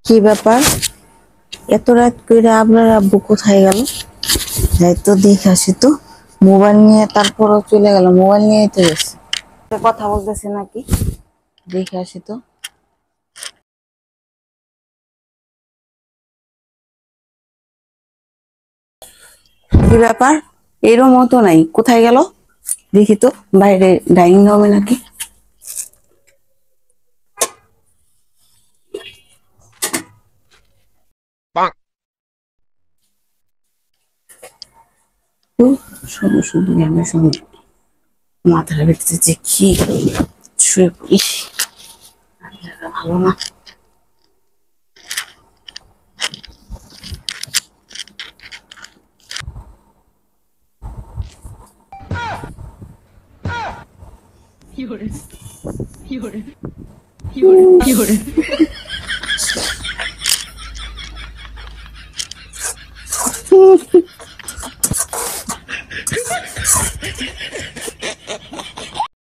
কি ব্যাপার? এত রাত করে আপনার আব্বু কোথায় গেল? যাই তো দেখে আসি তো। মোবাইল নিয়ে তারপরও চলে গেল, মোবাইল নিয়েই তো গেছে। কথা বলতেছে নাকি, দেখে আসি তো। কি ব্যাপার? এরও মতো নাই, কোথায় গেল? দেখি তো, বাইরে ডাইনিং রুমে নাকি। তো শুধু শুধু আমার সঙ্গে মাথাটা ভিতরে যে কি শুয়ে পড়িস, ভালো না।